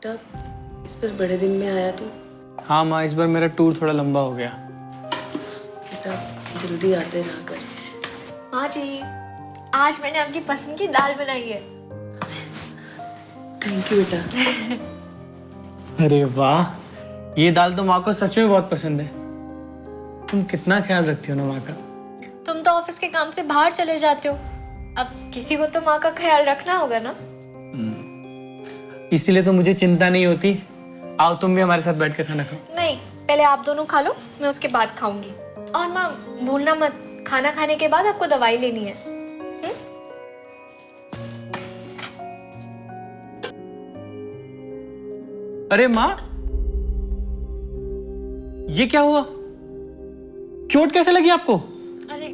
बेटा इस बार बड़े दिन में आया तू। हाँ माँ, इस बार मेरा टूर थोड़ा लंबा हो गया। बेटा जल्दी आते रहा कर। माँ जी, आज मैंने आपकी पसंद की दाल बनाई है। थैंक यू बेटा। अरे वाह, ये दाल तो माँ को सच में बहुत पसंद है। तुम कितना ख्याल रखती हो ना माँ का। तुम तो ऑफिस के काम से बाहर चले जाते हो, अब किसी को तो माँ का ख्याल रखना होगा ना। इसीलिए तो मुझे चिंता नहीं होती। आओ तुम भी हमारे साथ बैठ के खाना खाओ। नहीं, पहले आप दोनों खा लो, मैं उसके बाद खाऊंगी। और माँ भूलना मत, खाना खाने के बाद आपको दवाई लेनी है। अरे माँ, ये क्या हुआ? चोट कैसे लगी आपको? अरे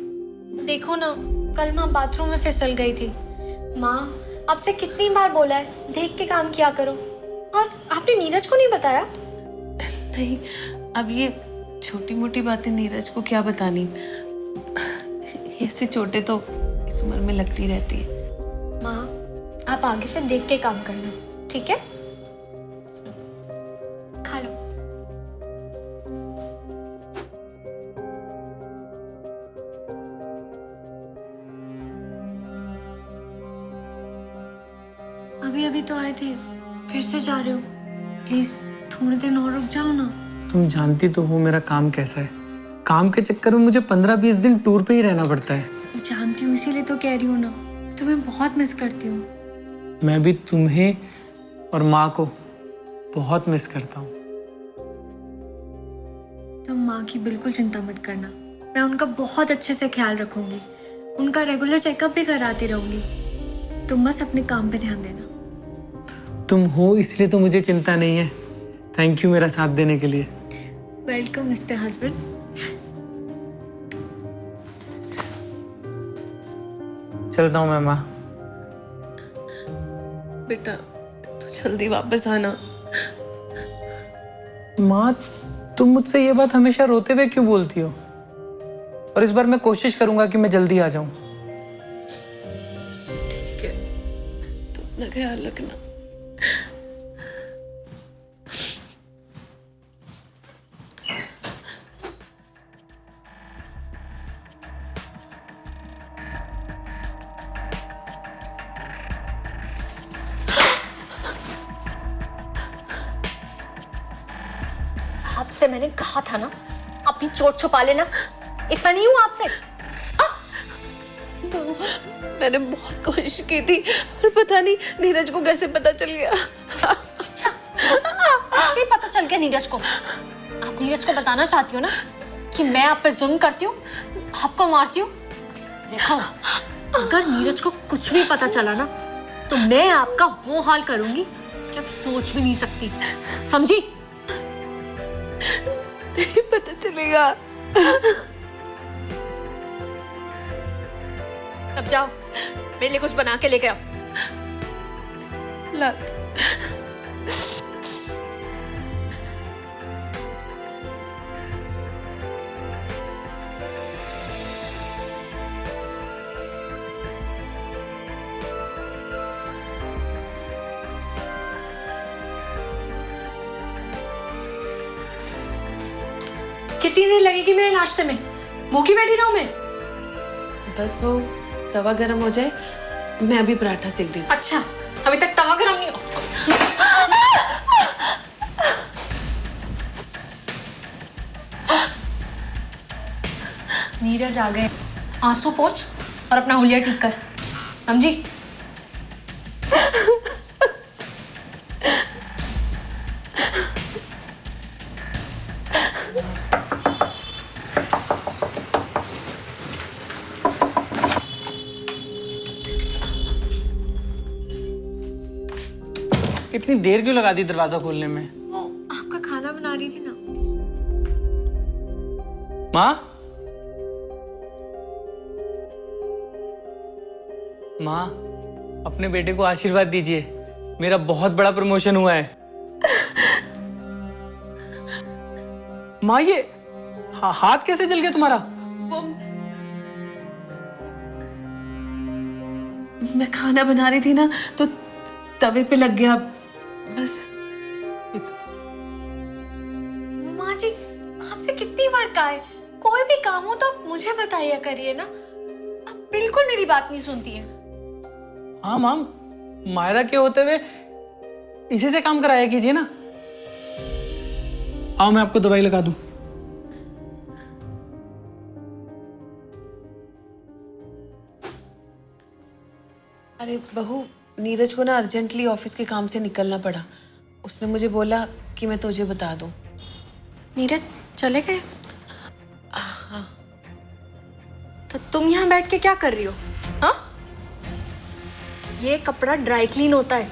देखो ना, कल माँ बाथरूम में फिसल गई थी। माँ आपसे कितनी बार बोला है देख के काम किया करो, और आपने नीरज को नहीं बताया? नहीं, अब ये छोटी मोटी बातें नीरज को क्या बतानी। ऐसी चोटें तो इस उम्र में लगती रहती है। माँ आप आगे से देख के काम करना, ठीक है? खा लो। अभी अभी तो आए थे, फिर से जा रहे हो? प्लीज थोड़ी देर और रुक जाओ ना। तुम जानती तो हो मेरा काम कैसा है। काम के चक्कर में मुझे 15-20 दिन टूर पे ही रहना पड़ता है। जानती हूँ, इसीलिए तो कह रही हूँ ना, तुम्हें बहुत मिस करती हूँ। मैं भी तुम्हें और माँ को बहुत मिस करता हूँ। तुम माँ की बिल्कुल चिंता मत करना, मैं उनका बहुत अच्छे से ख्याल रखूंगी, उनका रेगुलर चेकअप भी कराती रहूंगी। तुम बस अपने काम पे ध्यान देना। तुम हो इसलिए तो मुझे चिंता नहीं है। थैंक यू मेरा साथ देने के लिए। Welcome mister husband. चलता हूँ मैं माँ। बेटा तो जल्दी वापस आना। माँ, तुम मुझसे ये बात हमेशा रोते हुए क्यों बोलती हो? और इस बार मैं कोशिश करूंगा कि मैं जल्दी आ जाऊं। ठीक है, तुम अपना ख्याल रखना। आपसे मैंने कहा था ना, अपनी चोट छुपा लेना। इतना नहीं हूँ आपसे। तो मैंने बहुत कोशिश की थी, पर पता नहीं नीरज को कैसे पता चल गया। अच्छा, कैसे पता चल गया नीरज को? आप नीरज को बताना चाहती हो ना कि मैं आप पर जुल्म करती हूँ, आपको मारती हूँ? देखो, अगर नीरज को कुछ भी पता चला ना, तो मैं आपका वो हाल करूंगी कि आप सोच भी नहीं सकती। समझी? नहीं पता चलेगा। अब जाओ, मेरे लिए कुछ बना के लेके आओ। ला। कितनी देर लगेगी मेरे नाश्ते में? भूखी बैठी रहूं मैं? बस वो तवा गरम हो जाए, मैं अभी पराठा सेक देती हूँ। अच्छा, अभी तक तवा गरम नहीं हो? नीरज आ गए, आंसू पोंछ और अपना हुलिया ठीक कर। समझी? इतनी देर क्यों लगा दी दरवाजा खोलने में? वो आपका खाना बना रही थी ना। माँ, माँ, अपने बेटे को आशीर्वाद दीजिए। मेरा बहुत बड़ा प्रमोशन हुआ है। माँ, ये हाथ कैसे जल गया तुम्हारा? वो मैं खाना बना रही थी ना, तो तवे पे लग गया। बस माँ जी, आपसे कितनी बार कहा है, कोई भी काम हो तो आप मुझे बताया करिए ना। आप बिल्कुल मेरी बात नहीं सुनती है। हाँ माम, मायरा के होते हुए इसी से काम कराया कीजिए ना। आओ मैं आपको दवाई लगा दूं। अरे बहू, नीरज को ना अर्जेंटली ऑफिस के काम से निकलना पड़ा। उसने मुझे बोला कि मैं तुझे बता दूं। नीरज चले गए? हाँ। तो तुम यहाँ बैठ के क्या कर रही हो? हाँ, ये कपड़ा ड्राई क्लीन होता है,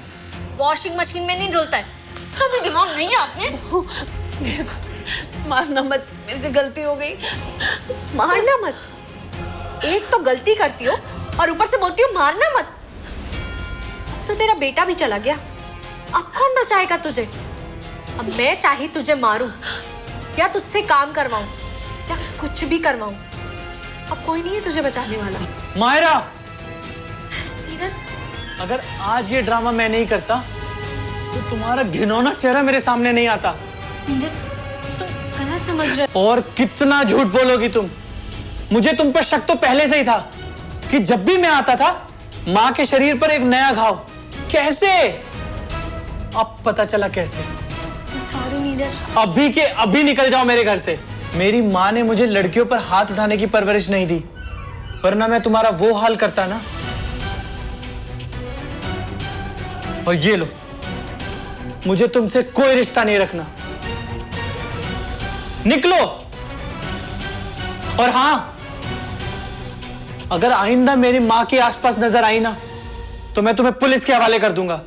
वॉशिंग मशीन में नहीं धुलता है। तो भी दिमाग नहीं है आपने? मेरे को मारना मत, मेरे से गलती हो गई। मारना मत? एक तो गलती करती हो और ऊपर से बोलती हो मारना मत। अब तो तेरा बेटा भी चला गया, अब कौन बचाएगा तुझे? अब मैं चाहे तुझे मारूं या तुझसे काम करवाऊं या कुछ भी करवाऊं, अब कोई नहीं है तुझे बचाने वाला। मायरा, नीरज, अगर आज ये ड्रामा मैं नहीं करता तो तुम्हारा घिनौना चेहरा मेरे सामने नहीं आता। नीरज, तुम गलत समझ रहे हो। और कितना झूठ बोलोगी तुम? मुझे तुम पर शक तो पहले से ही था कि जब भी मैं आता था माँ के शरीर पर एक नया घाव। कैसे? अब पता चला कैसे। सॉरी नीरज। अभी के अभी निकल जाओ मेरे घर से। मेरी माँ ने मुझे लड़कियों पर हाथ उठाने की परवरिश नहीं दी, वरना मैं तुम्हारा वो हाल करता ना। और ये लो, मुझे तुमसे कोई रिश्ता नहीं रखना। निकलो। और हां, अगर आइंदा मेरी मां के आसपास नजर आई ना तो मैं तुम्हें पुलिस के हवाले कर दूंगा।